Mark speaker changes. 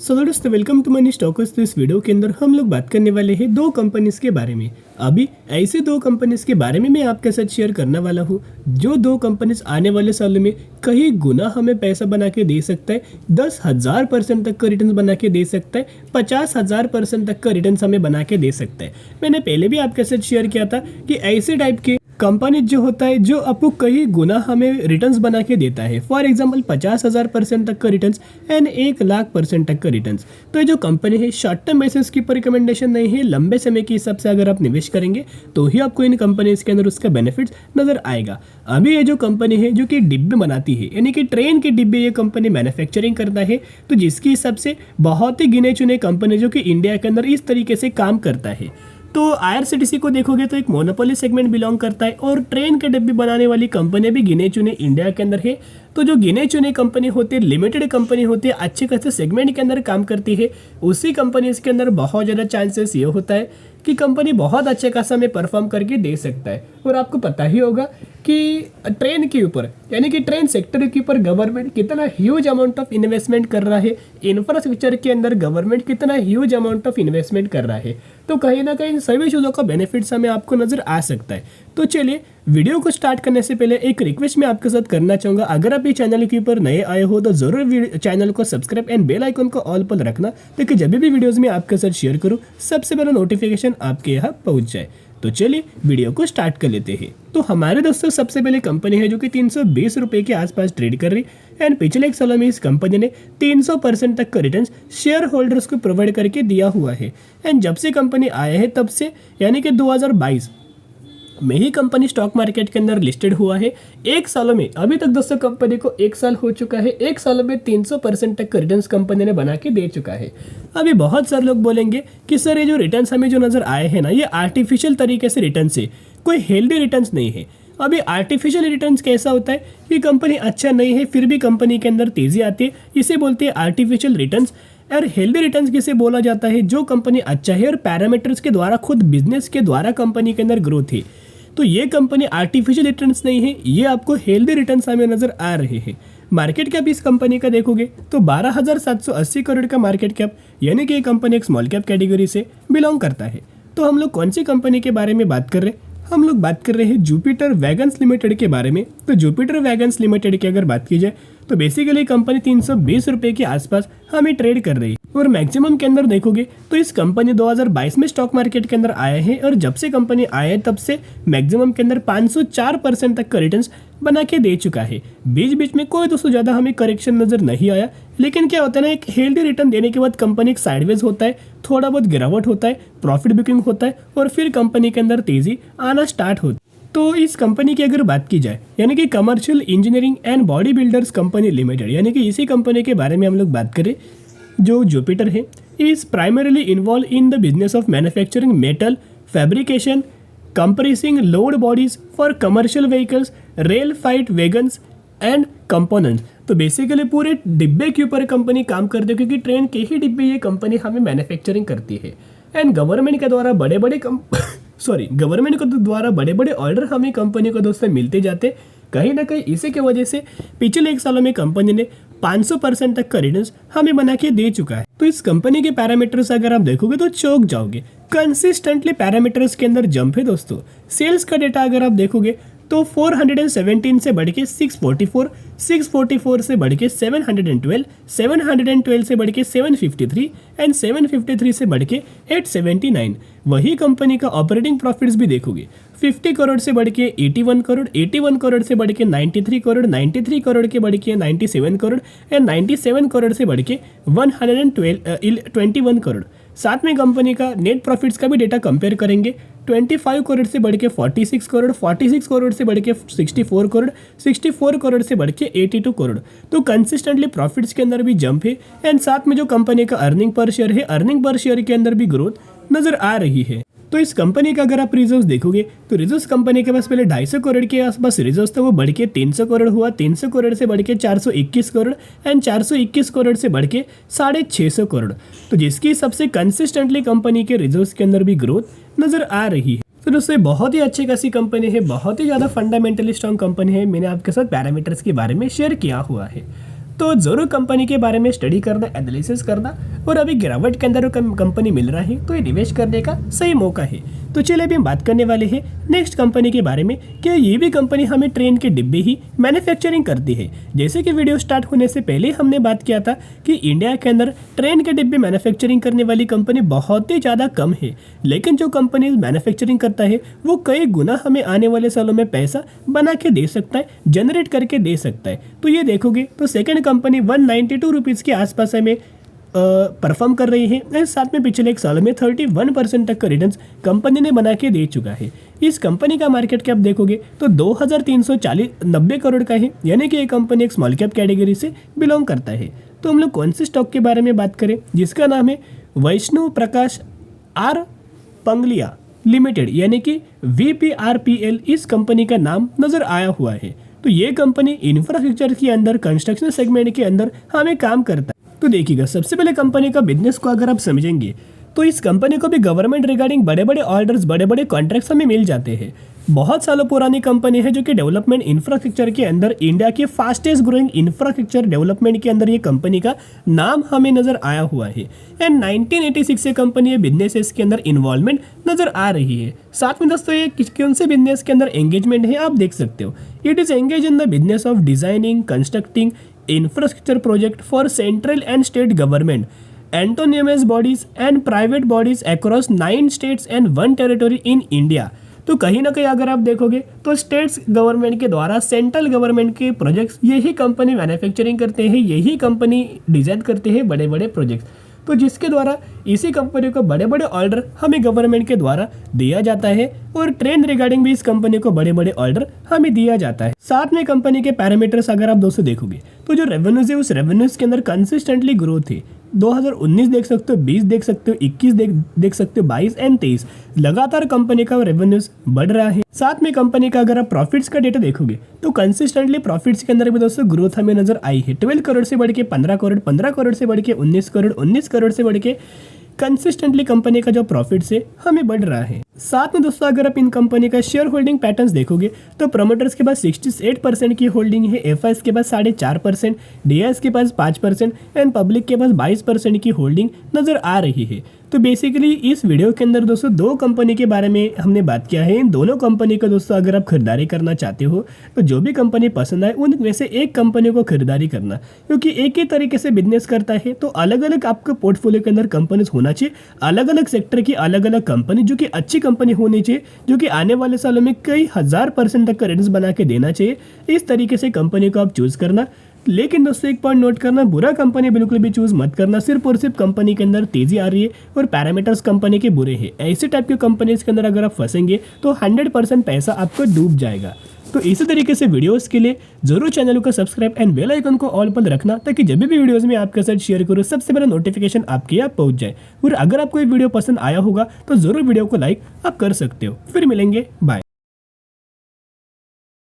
Speaker 1: दोस्तों welcome to money stalkers. तो इस वीडियो के अंदर हम लोग बात करने वाले हैं दो कंपनीज के बारे में। अभी ऐसे दो कंपनीज के बारे में मैं आपके साथ शेयर करने वाला हूँ जो दो कंपनीज आने वाले सालों में कई गुना हमें पैसा बना के दे सकता है। 10,000% तक का रिटर्न बना के दे सकता है। 50,000% तक का रिटर्न हमें बना के दे सकता है। मैंने पहले भी आपके साथ शेयर किया था कि ऐसे टाइप के कंपनी जो होता है जो आपको कई गुना हमें रिटर्न्स बना के देता है। फॉर एग्जांपल 50,000% तक का रिटर्न्स एंड 1,00,000% तक का रिटर्न्स। तो ये जो कंपनी है शॉर्ट टर्म बेसिस की ऊपर रिकमेंडेशन नहीं है, लंबे समय के हिसाब से अगर आप निवेश करेंगे तो ही आपको इन कंपनीज के अंदर उसका बेनिफिट्स नजर आएगा। अभी ये जो कंपनी है जो कि डिब्बे बनाती है, यानी कि ट्रेन के डिब्बे ये कंपनी मैन्युफैक्चरिंग करता है, तो जिसके हिसाब से बहुत ही गिने चुने कंपनी जो कि इंडिया के अंदर इस तरीके से काम करता है। तो आईआरसीटीसी को देखोगे तो एक मोनोपोली सेगमेंट बिलोंग करता है और ट्रेन के डिब्बे बनाने वाली कंपनी भी गिने चुने इंडिया के अंदर है। तो जो गिने चुने कंपनी होती है, लिमिटेड कंपनी होती है, अच्छे खासे सेगमेंट के अंदर काम करती है, उसी कंपनीज के अंदर बहुत ज़्यादा चांसेस ये होता है कि कंपनी बहुत अच्छे खासा में परफॉर्म करके दे सकता है। और आपको पता ही होगा कि ट्रेन के ऊपर यानी कि ट्रेन सेक्टर के ऊपर गवर्नमेंट कितना ह्यूज अमाउंट ऑफ इन्वेस्टमेंट कर रहा है, इंफ्रास्ट्रक्चर के अंदर गवर्नमेंट कितना ह्यूज अमाउंट ऑफ इन्वेस्टमेंट कर रहा है। तो कहीं ना कहीं सभी चीज़ों का बेनिफिट्स हमें आपको नजर आ सकता है। तो चलिए वीडियो को स्टार्ट करने से पहले एक रिक्वेस्ट मैं आपके साथ करना चाहूँगा, अगर आप ये चैनल के ऊपर नए आए हो तो जरूर चैनल को सब्सक्राइब एंड बेल आइकन को ऑल पर रखना, ताकि जब भी वीडियोस में आपके साथ शेयर करूँ सबसे पहले नोटिफिकेशन आपके यहाँ पहुँच जाए। तो चलिए वीडियो को स्टार्ट कर लेते हैं। तो हमारे दोस्तों सबसे पहले कंपनी है जो कि 320 रुपये के आसपास ट्रेड कर रही एंड पिछले एक सालों में इस कंपनी ने 300% तक का रिटर्न शेयर होल्डर्स को प्रोवाइड करके दिया हुआ है। एंड जब से कंपनी आया है तब से यानी कि 2022 में ही कंपनी स्टॉक मार्केट के अंदर लिस्टेड हुआ है। एक सालों में अभी तक दोस्तों कंपनी को एक साल हो चुका है, एक सालों में 300% तक का रिटर्न्स कंपनी ने बना के दे चुका है। अभी बहुत सारे लोग बोलेंगे कि सर ये जो रिटर्न्स हमें जो नजर आए हैं ना, ये आर्टिफिशियल तरीके से रिटर्न्स है, कोई हेल्दी रिटर्न्स नहीं है। अभी आर्टिफिशियल रिटर्न्स कैसा होता है कि कंपनी अच्छा नहीं है फिर भी कंपनी के अंदर तेजी आती है, इसे बोलते हैं आर्टिफिशियल रिटर्न्स। और हेल्दी रिटर्न्स किसे बोला जाता है, जो कंपनी अच्छा है और पैरामीटर्स के द्वारा खुद बिजनेस के द्वारा कंपनी के अंदर ग्रोथ है। तो ये कंपनी आर्टिफिशियल रिटर्न्स नहीं है, ये आपको हेल्दी रिटर्न्स हमें नजर आ रहे हैं। मार्केट कैप इस कंपनी का देखोगे तो 12,780 करोड़ का मार्केट कैप, यानी कि ये कंपनी एक स्मॉल कैप कैटेगरी से बिलोंग करता है। तो हम लोग कौन सी कंपनी के बारे में बात कर रहे हैं, हम लोग बात कर रहे हैं जुपिटर वैगन्स लिमिटेड के बारे में। तो जुपिटर वैगन्स लिमिटेड की अगर बात की जाए तो बेसिकली कंपनी 320 रुपये के आसपास हमें ट्रेड कर रही है। और मैक्सिमम के अंदर देखोगे तो इस कंपनी 2022 में स्टॉक मार्केट के अंदर आया है और जब से कंपनी आया है तब से मैक्सिमम के अंदर 504% तक का रिटर्न्स बना के दे चुका है। बीच बीच में कोई दोस्तों ज़्यादा हमें करेक्शन नजर नहीं आया, लेकिन क्या होता है ना, एक हेल्दी रिटर्न देने के बाद कंपनी एक साइडवेज होता है, थोड़ा बहुत गिरावट होता है, प्रॉफिट बुकिंग होता है और फिर कंपनी के अंदर तेजी आना स्टार्ट होती है। तो इस कंपनी की अगर बात की जाए यानी कि commercial engineering and body builders company limited, यानी कि इसी कंपनी के बारे में हम लोग बात करें, जो जुपिटर है is primarily involve in the business of manufacturing metal fabrication compressing load bodies for commercial vehicles rail fight wagons and components. तो बेसिकली पूरे डिब्बे के ऊपर कंपनी काम करती है, क्योंकि ट्रेन के ही डिब्बे ये कंपनी हमें मैन्युफैक्चरिंग करती है। एंड गवर्नमेंट के द्वारा गवर्नमेंट के द्वारा बड़े बड़े ऑर्डर हमें कंपनी को दोस्तों मिलते जाते। कहीं ना कहीं इसी की वजह से पिछले एक सालों में कंपनी ने 500% तक का रिटर्न्स हमें बना के दे चुका है। तो इस कंपनी के पैरामीटर्स अगर आप देखोगे तो चौंक जाओगे, कंसिस्टेंटली पैरामीटर्स के अंदर जंप है दोस्तों। सेल्स का डेटा अगर आप देखोगे तो 417 से बढ़ के 644, 644 से बढ़ के 712, 712 से बढ़ के 753 एंड 753 से बढ़ के 879। वही कंपनी का ऑपरेटिंग प्रॉफिट्स भी देखोगे 50 करोड़ से बढ़ के 81 करोड़, 81 करोड़ से बढ़ के 93 करोड़, 93 करोड़ के बढ़ के 97 करोड़ एंड 97 करोड़ से बढ़ के 121 करोड़। साथ में कंपनी का नेट प्रॉफिट्स का भी डेटा कंपेयर करेंगे, 25 करोड़ से बढ़ के 46 करोड़, 46 करोड़ से बढ़ के 64 करोड़, 64 करोड़ से बढ़ के 82 करोड़। तो कंसिस्टेंटली प्रॉफिट्स के अंदर भी जंप है एंड साथ में जो कंपनी का अर्निंग पर शेयर है, अर्निंग पर शेयर के अंदर भी ग्रोथ नजर आ रही है। तो इस कंपनी का अगर आप रिजर्व्स देखोगे तो रिजर्व्स कंपनी के पास पहले 250 करोड़ के आसपास रिजर्व्स था, वो बढ़ के 300 करोड़ हुआ, 300 करोड़ से बढ़ के 421 करोड़ एंड 421 करोड़ से बढ़ के 650 करोड़। तो जिसकी सबसे कंसिस्टेंटली कंपनी के रिजर्व्स के अंदर भी ग्रोथ नजर आ रही है। तो दोस्तों बहुत ही अच्छी खासी कंपनी है, बहुत ही ज़्यादा फंडामेंटली स्ट्रॉन्ग कंपनी है। मैंने आपके साथ पैरामीटर्स के बारे में शेयर किया हुआ है। तो ज़रूर कंपनी के बारे में स्टडी करना, एनालिसिस करना, और अभी गिरावट के अंदर कंपनी मिल रहा है तो ये निवेश करने का सही मौका है। तो चलिए अभी हम बात करने वाले हैं नेक्स्ट कंपनी के बारे में कि ये भी कंपनी हमें ट्रेन के डिब्बे ही मैन्युफैक्चरिंग करती है। जैसे कि वीडियो स्टार्ट होने से पहले हमने बात किया था कि इंडिया के अंदर ट्रेन के डिब्बे मैन्युफैक्चरिंग करने वाली कंपनी बहुत ही ज़्यादा कम है, लेकिन जो कंपनी मैन्युफैक्चरिंग करता है वो कई गुना हमें आने वाले सालों में पैसा बना के दे सकता है, जनरेट करके दे सकता है। तो ये देखोगे तो सेकेंड कंपनी 192 रुपीज़ के आसपास हमें परफॉर्म कर रही है। साथ में पिछले एक साल में 31% तक का रिटर्न्स कंपनी ने बना के दे चुका है। इस कंपनी का मार्केट कैप देखोगे तो 2390 करोड़ का है, यानी कि ये कंपनी एक स्मॉल कैप कैटेगरी से बिलोंग करता है। तो हम लोग कौन से स्टॉक के बारे में बात करें जिसका नाम है वैष्णव प्रकाश आर पंगलिया लिमिटेड, यानी कि VPRPL इस कंपनी का नाम नजर आया हुआ है। तो ये कंपनी इंफ्रास्ट्रक्चर के अंदर, कंस्ट्रक्शन सेगमेंट के अंदर हमें काम करता है। तो देखिएगा, सबसे पहले कंपनी का बिजनेस को अगर आप समझेंगे तो इस कंपनी को भी गवर्नमेंट रिगार्डिंग बड़े बड़े ऑर्डर्स, बड़े बड़े कॉन्ट्रैक्ट्स हमें मिल जाते हैं। बहुत सालों पुरानी कंपनी है जो कि डेवलपमेंट इंफ्रास्ट्रक्चर के अंदर इंडिया के फास्टेस्ट ग्रोइंग इंफ्रास्ट्रक्चर डेवलपमेंट के अंदर ये कंपनी का नाम हमें नजर आया हुआ है। एंड 1986 से कंपनी ये बिजनेस के अंदर इन्वॉल्वमेंट नजर आ रही है। साथ में दोस्तों ये कौन से बिजनेस के अंदर एंगेजमेंट है आप देख सकते हो। It is engage in the business of designing, constructing infrastructure project for central and state government, autonomous bodies and private bodies across 9 states and 1 territory in India। तो कहीं ना कहीं अगर आप देखोगे तो स्टेट्स गवर्नमेंट के द्वारा सेंट्रल गवर्नमेंट के प्रोजेक्ट्स यही कंपनी मैन्युफैक्चरिंग करते हैं, यही कंपनी डिजाइन करते हैं बड़े बड़े प्रोजेक्ट्स, तो जिसके द्वारा इसी कंपनी को बड़े बड़े ऑर्डर हमें गवर्नमेंट के द्वारा दिया जाता है और ट्रेन रिगार्डिंग भी इस कंपनी को बड़े बड़े ऑर्डर हमें दिया जाता है। साथ में कंपनी के पैरामीटर्स अगर आप दोस्तों देखोगे तो जो रेवेन्यूज है उस रेवेन्यूज के अंदर कंसिस्टेंटली ग्रोथ है। 2019 देख सकते हो, 20 देख सकते हो, 21 देख सकते हो, 22 एंड 23 लगातार कंपनी का रेवेन्यूज बढ़ रहा है। साथ में कंपनी का अगर आप प्रॉफिट्स का डेटा देखोगे तो कंसिस्टेंटली प्रॉफिट्स के अंदर भी दोस्तों ग्रोथ हमें नजर आई है। 12 करोड़ से बढ़ के 15 करोड़, 15 करोड़ से बढ़ के 19 करोड़, 19 करोड़ से बढ़ के कंसिस्टेंटली कंपनी का जो प्रॉफिट्स है हमें बढ़ रहा है। साथ में दोस्तों अगर आप इन कंपनी का शेयर होल्डिंग पैटर्न्स देखोगे तो प्रमोटर्स के पास 68% की होल्डिंग है, एफआईएस के पास 4.5%, डीआईएस के पास 5% एंड पब्लिक के पास 22% की होल्डिंग नजर आ रही है। तो बेसिकली इस वीडियो के अंदर दोस्तों दो कंपनी के बारे में हमने बात किया है। इन दोनों कंपनी का दोस्तों अगर आप खरीदारी करना चाहते हो तो जो भी कंपनी पसंद आए उनमें से एक कंपनी को खरीदारी करना, क्योंकि एक ही तरीके से बिजनेस करता है तो अलग अलग आपके पोर्टफोलियो के अंदर कंपनीज होना चाहिए, अलग अलग सेक्टर की अलग अलग कंपनी जो कि अच्छी कंपनी होनी चाहिए, जो कि आने वाले सालों में कई 1000% तक का रिटर्न्स बना के देना चाहिए। इस तरीके से कंपनी को आप चूज करना। लेकिन दोस्तों एक पॉइंट नोट करना, बुरा कंपनी बिल्कुल भी चूज मत करना सिर्फ और सिर्फ कंपनी के अंदर तेजी आ रही है और पैरामीटर्स कंपनी के बुरे हैं। ऐसे टाइप के कंपनीज के अंदर अगर आप फंसेंगे तो 100% पैसा आपका डूब जाएगा। तो इसी तरीके से वीडियोस के लिए जरूर चैनल को सब्सक्राइब एंड बेल आइकन को ऑल पर रखना, ताकि जब भी वीडियोस में आपके साथ शेयर करूँ सबसे पहले नोटिफिकेशन आपके यहाँ पहुंच जाए। और अगर आपको ये वीडियो पसंद आया होगा तो जरूर वीडियो को लाइक आप कर सकते हो। फिर मिलेंगे, बाय।